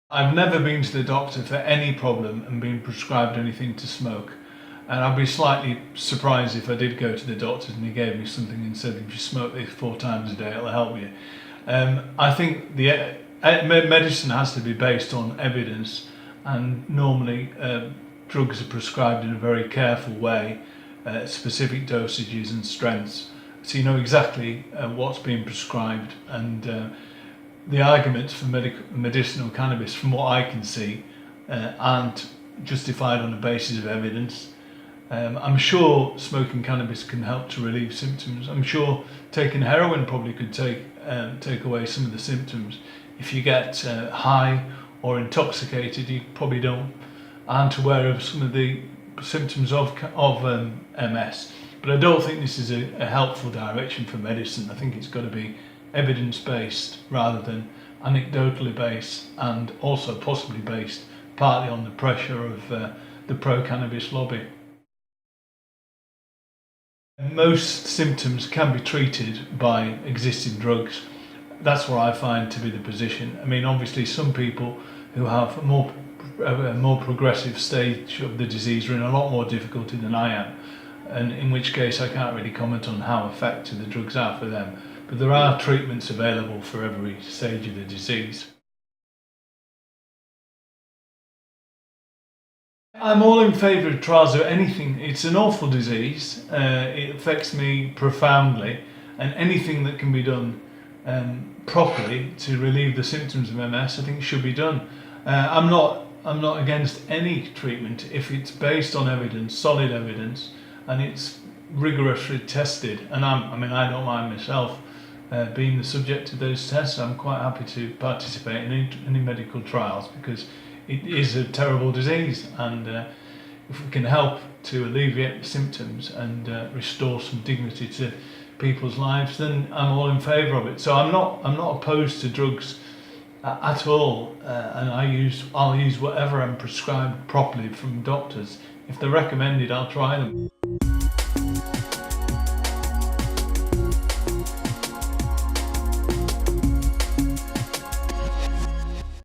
I've never been to the doctor for any problem and been prescribed anything to smoke. And I'd be slightly surprised if I did go to the doctor and he gave me something and said, if you smoke this 4 times a day, it'll help you. I think the medicine has to be based on evidence, and normally drugs are prescribed in a very careful way, specific dosages and strengths, so you know exactly what's being prescribed. And the arguments for medicinal cannabis, from what I can see, aren't justified on the basis of evidence. I'm sure smoking cannabis can help to relieve symptoms. I'm sure taking heroin probably could take away some of the symptoms. If you get high or intoxicated, you probably aren't aware of some of the symptoms of MS. But I don't think this is a helpful direction for medicine. I think it's got to be evidence-based rather than anecdotally based, and also possibly based partly on the pressure of the pro-cannabis lobby. Most symptoms can be treated by existing drugs. That's what I find to be the position. I mean, obviously some people who have a more progressive stage of the disease are in a lot more difficulty than I am, and in which case I can't really comment on how effective the drugs are for them. But there are treatments available for every stage of the disease. I'm all in favour of trials of anything. It's an awful disease. It affects me profoundly, and anything that can be done properly to relieve the symptoms of MS, I think should be done. I'm not against any treatment if it's based on evidence, solid evidence, and it's rigorously tested. And I don't mind myself being the subject of those tests. I'm quite happy to participate in any medical trials, because it is a terrible disease, and if we can help to alleviate the symptoms and restore some dignity to people's lives, then I'm all in favour of it. So I'm not opposed to drugs at all, and I'll use whatever I'm prescribed properly from doctors. If they're recommended, I'll try them.